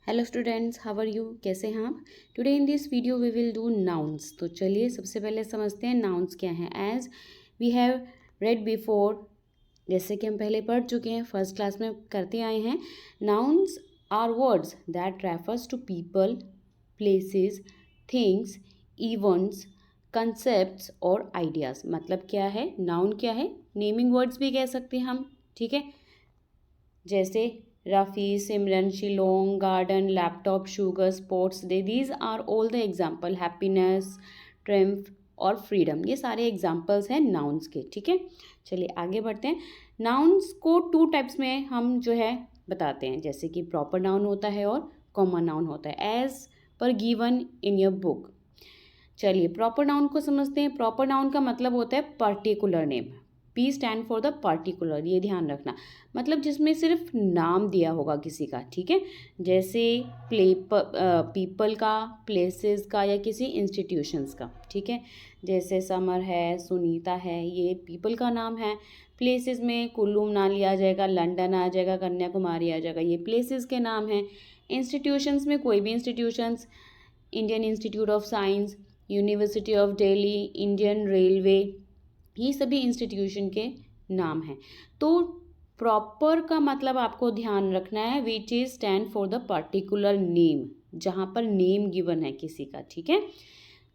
Hello students, how are you? कैसे हैं आप? Today in this video we will do nouns. तो चलिए सबसे पहले समझते हैं नाउन्स क्या हैं। As we have read before, जैसे कि हम पहले पढ़ चुके हैं, फर्स्ट क्लास में करते आए हैं। Nouns are words that refers to people, places, things, events, concepts और आइडियाज़। मतलब क्या है नाउन? क्या है? नेमिंग वर्ड्स भी कह सकते हैं हम, ठीक है। जैसे Rafi, Simran, Shillong, garden, laptop, sugar, sports day, these are all the example. Happiness, triumph और फ्रीडम, ये सारे एग्जाम्पल्स हैं नाउन्स के, ठीक है। चलिए आगे बढ़ते हैं। नाउन्स को टू टाइप्स में हम जो है बताते हैं, जैसे कि प्रॉपर नाउन होता है और कॉमन नाउन होता है, as per given in your book. चलिए प्रॉपर नाउन को समझते हैं। प्रॉपर नाउन का मतलब होता है particular name. P stand for the particular, ये ध्यान रखना। मतलब जिसमें सिर्फ नाम दिया होगा किसी का, ठीक है। जैसे पीपल का, प्लेसेस का या किसी इंस्टीट्यूशंस का, ठीक है। जैसे समर है, सुनीता है, ये पीपल का नाम है। प्लेसेस में कुल्लू मनाली आ जाएगा, लंदन आ जाएगा, कन्याकुमारी आ जाएगा, ये प्लेसेस के नाम हैं। इंस्टीट्यूशंस में कोई भी institutions, Indian institute of science, university of Delhi, Indian railway, ये सभी इंस्टीट्यूशन के नाम हैं। तो प्रॉपर का मतलब आपको ध्यान रखना है, which is stand for the particular name, जहाँ पर नेम गिवन है किसी का, ठीक है,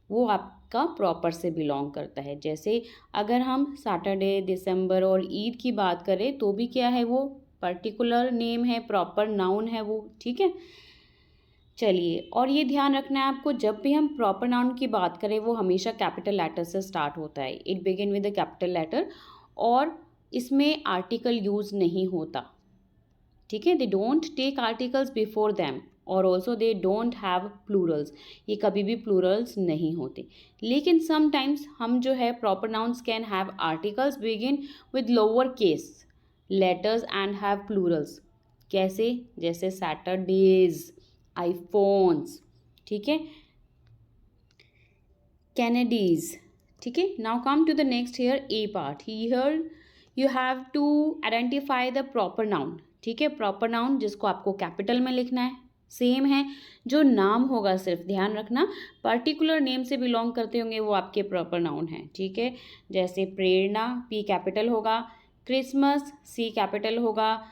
वो आपका प्रॉपर से बिलोंग करता है। जैसे अगर हम सैटरडे, दिसंबर और ईद की बात करें तो भी क्या है, वो पर्टिकुलर नेम है, प्रॉपर नाउन है वो, ठीक है। चलिए, और ये ध्यान रखना है आपको, जब भी हम प्रॉपर नाउन की बात करें वो हमेशा कैपिटल लेटर से स्टार्ट होता है। It begin with the capital letter, और इसमें आर्टिकल यूज नहीं होता, ठीक है। They don't take articles before them, और also they don't have plurals, ये कभी भी प्लूरल्स नहीं होते। लेकिन समटाइम्स हम जो है proper nouns can have articles begin with lower case letters and have plurals. कैसे? जैसे सैटरडेज, आईफोन्स, ठीक है, कैनेडीज, ठीक है। Now come to the next here a part. Here you have to identify the proper noun, ठीक है। Proper noun जिसको आपको कैपिटल में लिखना है, सेम है। जो नाम होगा सिर्फ ध्यान रखना, पर्टिकुलर नेम से बिलोंग करते होंगे वो आपके प्रॉपर नाउन हैं, ठीक है। जैसे प्रेरणा, पी कैपिटल होगा। क्रिसमस, सी कैपिटल होगा।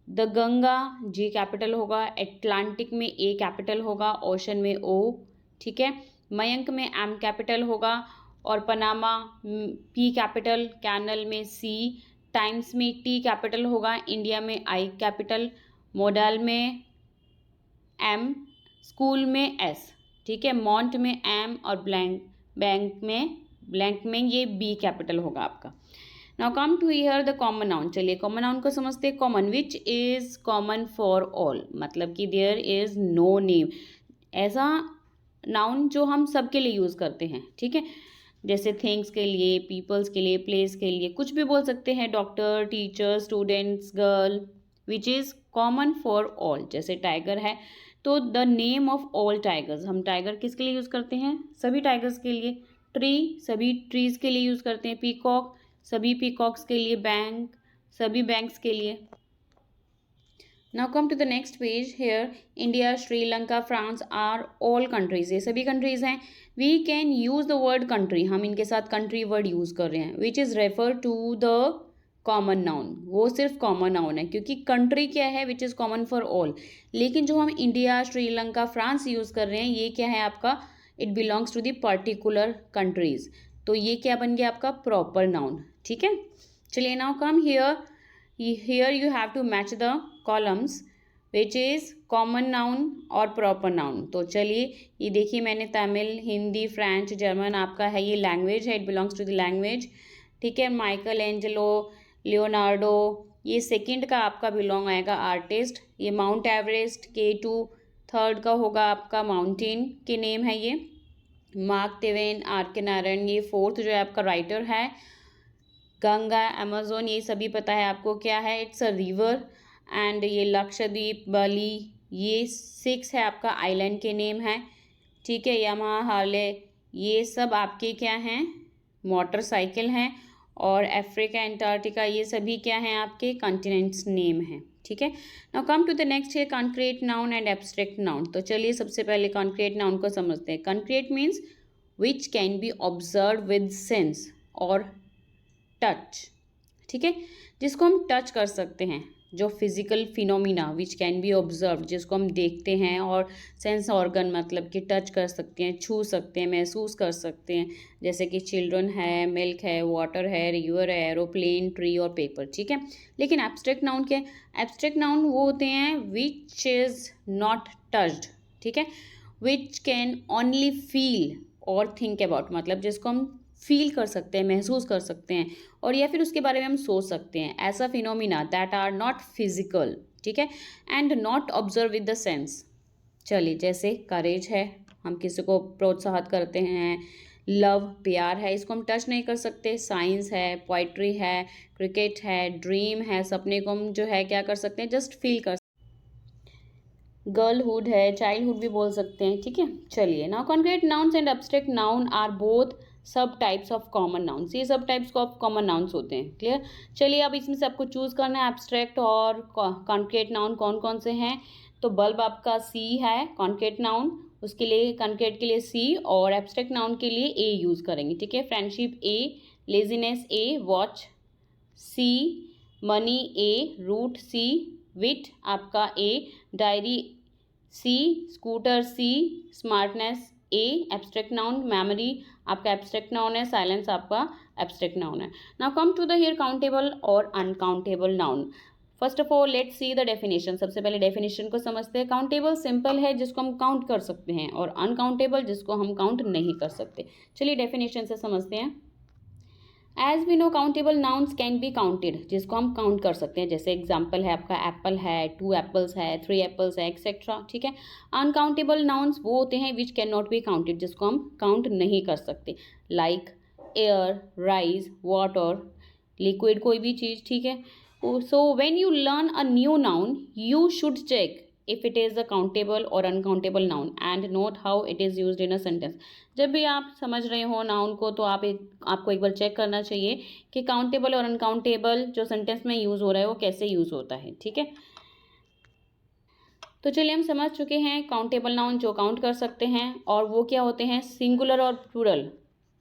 द गंगा, जी कैपिटल होगा। एटलांटिक में ए कैपिटल होगा, ओशन में ओ, ठीक है। मयंक में एम कैपिटल होगा, और पनामा पी कैपिटल, कैनल में सी, टाइम्स में टी कैपिटल होगा, इंडिया में आई कैपिटल, मॉडल में एम, स्कूल में एस, ठीक है। मॉन्ट में एम, और ब्लैंक में ये बी कैपिटल होगा आपका। Now come to here the common noun. चलिए कॉमन नाउन को समझते हैं। Common, which is common for all, मतलब कि देयर इज नो नेम, ऐसा नाउन जो हम सबके लिए यूज करते हैं, ठीक है। जैसे थिंग्स के लिए, पीपल्स के लिए, प्लेस के लिए, कुछ भी बोल सकते हैं, doctor, teacher, students, girl, which is common for all. जैसे टाइगर है तो the name of all tigers, हम टाइगर किसके लिए यूज करते हैं? सभी टाइगर्स के लिए। ट्री, सभी ट्रीज के लिए यूज करते हैं। पीकॉक, सभी पीकॉक्स के लिए। बैंक, सभी बैंक्स के लिए। Now come to the next page. Here India, Sri Lanka, France are all countries, ये सभी कंट्रीज हैं। We can use the word country, हम इनके साथ कंट्री वर्ड यूज कर रहे हैं, which is refer to the common noun, वो सिर्फ कॉमन नाउन है, क्योंकि कंट्री क्या है, which is common for all. लेकिन जो हम इंडिया, श्रीलंका, फ्रांस यूज कर रहे हैं, ये क्या है आपका? It belongs to the particular countries, तो ये क्या बन गया आपका? प्रॉपर नाउन, ठीक है। चलिए now come here, here you have to match the columns which is common noun और proper noun। तो चलिए ये देखिए, मैंने तमिल, हिंदी, फ्रेंच, जर्मन, आपका है ये लैंग्वेज है, it belongs to the language, ठीक है। माइकल एंजेलो, लियोनार्डो, ये सेकंड का आपका बिलोंग आएगा आर्टिस्ट। ये माउंट एवरेस्ट, K2 थर्ड का होगा आपका, माउंटेन के नेम है ये। मार्क ट्वेन, आर के नारायण, ये फोर्थ जो है आपका राइटर है। गंगा, अमेजोन, ये सभी पता है आपको क्या है, इट्स अ रिवर। एंड ये लक्षद्वीप, बाली, ये 6 है आपका आइलैंड के नेम है, ठीक है। यामा, हार्ले, ये सब आपके क्या हैं? मोटरसाइकिल हैं। और अफ्रीका, एंटार्क्टिका, ये सभी क्या हैं? आपके कॉन्टिनेंट्स नेम हैं, ठीक है। Now come to the next है concrete noun and abstract noun. तो चलिए सबसे पहले कॉन्क्रीट नाउन को समझते हैं। Concrete means which can be observe with sense और टच, ठीक है, जिसको हम टच कर सकते हैं, जो physical phenomena which can be observe, जिसको हम देखते हैं, और सेंस ऑर्गन मतलब कि टच कर सकते हैं, छू सकते हैं, महसूस कर सकते हैं, जैसे कि चिल्ड्रन है, मिल्क है, वाटर है, रिवर है, एरोप्लेन, ट्री और पेपर, ठीक है। लेकिन एब्स्ट्रैक्ट नाउन क्या है? एब्स्ट्रैक्ट नाउन वो होते हैं विच इज़ नॉट टच्ड, ठीक है, विच कैन ओनली फील और थिंक अबाउट, मतलब जिसको हम फील कर सकते हैं, महसूस कर सकते हैं, और या फिर उसके बारे में हम सोच सकते हैं। ऐसा phenomena that are not physical, ठीक है, and not observe with the sense. चलिए, जैसे करेज है, हम किसी को प्रोत्साहित करते हैं, लव प्यार है, इसको हम टच नहीं कर सकते। साइंस है, पोइट्री है, क्रिकेट है, ड्रीम है, सपने को हम जो है क्या कर सकते हैं, जस्ट फील कर। गर्लहुड है, चाइल्डहुड भी बोल सकते हैं, ठीक है। चलिए, now concrete nouns and abstract noun are both sub types of common nouns. ये सब टाइप्स ऑफ कॉमन नाउन्स होते हैं, क्लियर। चलिए, अब इसमें से आपको चूज करना है एब्स्ट्रैक्ट और कॉन्क्रीट नाउन कौन कौन से हैं। तो बल्ब आपका सी है कॉन्क्रीट नाउन, उसके लिए कॉन्क्रीट के लिए सी, और एब्स्ट्रैक्ट नाउन के लिए ए यूज करेंगे, ठीक है। Friendship A, laziness A, watch C, money A, root C, wit आपका A, diary C, scooter C, smartness A, abstract noun. Memory आपका एब्स्ट्रैक्ट नाउन है, साइलेंस आपका एब्स्ट्रैक्ट नाउन है। Now come to the here countable और uncountable noun. First of all let's see the definition. सबसे पहले definition को समझते हैं। काउंटेबल सिंपल है, जिसको हम काउंट कर सकते हैं, और अनकाउंटेबल जिसको हम काउंट नहीं कर सकते। चलिए डेफिनेशन से समझते हैं। As we know countable nouns can be counted, जिसको हम काउंट कर सकते हैं, जैसे एग्जाम्पल है आपका एप्पल है, 2 एप्पल्स है, 3 एप्पल्स है, एक्सेट्रा, ठीक है। अनकाउंटेबल नाउन्स वो होते हैं which can not be counted, जिसको हम काउंट नहीं कर सकते, like air, rice, water, liquid, कोई भी चीज़, ठीक है। So when you learn a new noun you should check if it is a countable or uncountable noun and note how it is used in a sentence। जब भी आप समझ रहे हो नाउन को, तो आपको एक बार चेक करना चाहिए कि काउंटेबल और अनकाउंटेबल जो सेंटेंस में यूज़ हो रहा है वो कैसे यूज़ होता है, ठीक है। तो चलिए, हम समझ चुके हैं काउंटेबल नाउन जो काउंट कर सकते हैं, और वो क्या होते हैं, सिंगुलर और प्लूरल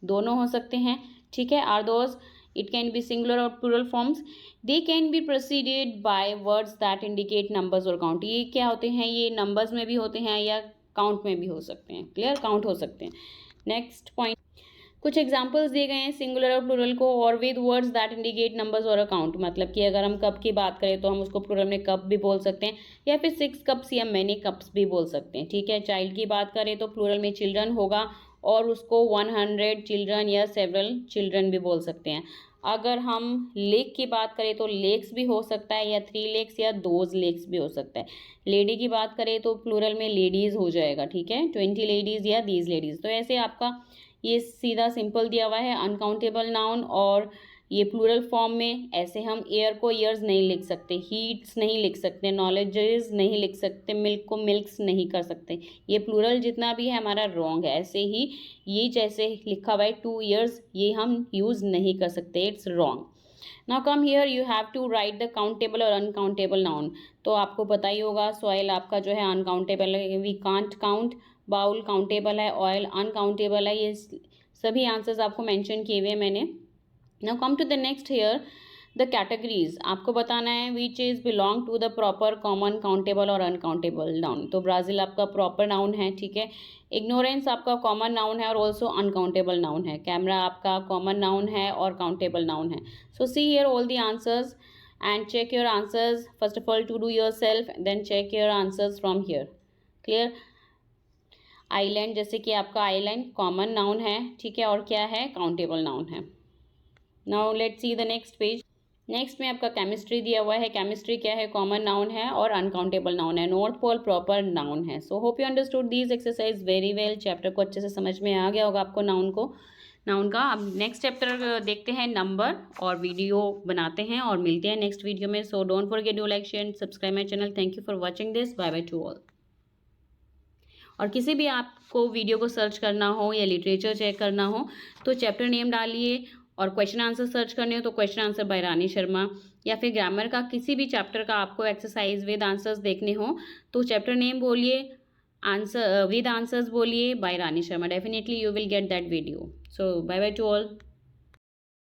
दोनों हो सकते हैं, ठीक है। Are those it can be singular और plural forms. They can be proceeded by words that indicate numbers और काउंट। ये क्या होते हैं, ये नंबर्स में भी होते हैं या काउंट में भी हो सकते हैं, क्लियर, काउंट हो सकते हैं। नेक्स्ट पॉइंट, कुछ एग्जाम्पल्स दिए गए हैं सिंगुलर और प्लूरल को, और with words that indicate numbers और अकाउंट। मतलब कि अगर हम कप की बात करें तो हम उसको प्लूरल में कप भी बोल सकते हैं, या फिर 6 कप्स या मैनी कप्स भी बोल सकते हैं, ठीक है। चाइल्ड की बात करें तो प्लूरल में चिल्ड्रन होगा, और उसको 100 चिल्ड्रन या सेवरल चिल्ड्रन भी बोल सकते हैं। अगर हम लेक की बात करें तो लेक्स भी हो सकता है, या 3 लेक्स या 2 लेक्स भी हो सकता है। लेडी की बात करें तो प्लूरल में लेडीज़ हो जाएगा, ठीक है, 20 लेडीज़ या दीज लेडीज़। तो ऐसे आपका ये सीधा सिंपल दिया हुआ है अनकाउंटेबल नाउन, और ये प्लूरल फॉर्म में ऐसे हम एयर को ईयर्स नहीं लिख सकते, हीट्स नहीं लिख सकते, नॉलेजेस नहीं लिख सकते, मिल्क को मिल्क्स नहीं कर सकते। ये प्लूरल जितना भी है हमारा रॉन्ग है। ऐसे ही ये जैसे लिखा हुआ है 2 ईयर्स, ये हम यूज़ नहीं कर सकते, it's wrong. Now come here you have to write the countable और अनकाउंटेबल नाउन। तो आपको पता ही होगा, सॉइल आपका जो है अनकाउंटेबल है, we can't count. Bowl countable है, ऑयल अनकाउंटेबल है। ये सभी आंसर्स आपको मेंशन किए हुए हैं मैंने। Now come to the next here the categories. आपको बताना है which is belong to the proper common countable और अनकाउंटेबल नाउन। तो ब्राज़ील आपका प्रॉपर नाउन है, ठीक है। इग्नोरेंस आपका कॉमन नाउन है और ऑल्सो अनकाउंटेबल नाउन है। कैमरा आपका कॉमन नाउन है और काउंटेबल नाउन है। So see here all the answers and check your answers. First of all to do yourself, then check your answers from here, clear। Island, जैसे कि आपका island common noun है, ठीक है, और क्या है, काउंटेबल नाउन है। Now let's see the next page. Next में आपका केमिस्ट्री दिया हुआ है। केमिस्ट्री क्या है, कॉमन नाउन है और अनकाउंटेबल नाउन है। नॉर्थ पोल प्रॉपर नाउन है। So hope you understood this exercise very well. Chapter को अच्छे से समझ में आ गया होगा आपको नाउन का। अब नेक्स्ट चैप्टर देखते हैं नंबर, और वीडियो बनाते हैं और मिलते हैं नेक्स्ट वीडियो में। So don't forget to like share subscribe my channel. Thank you for watching this. Bye bye to all. और किसी भी आपको वीडियो को सर्च करना हो या लिटरेचर चेक करना हो तो चैप्टर नेम डालिए, और क्वेश्चन आंसर सर्च करने हो तो question answer by Rani Sharma, या फिर ग्रामर का किसी भी चैप्टर का आपको एक्सरसाइज विद आंसर्स देखने हो तो चैप्टर नेम बोलिए, आंसर विद आंसर्स बोलिए by Rani Sharma. Definitely you will get that video. So bye bye to all.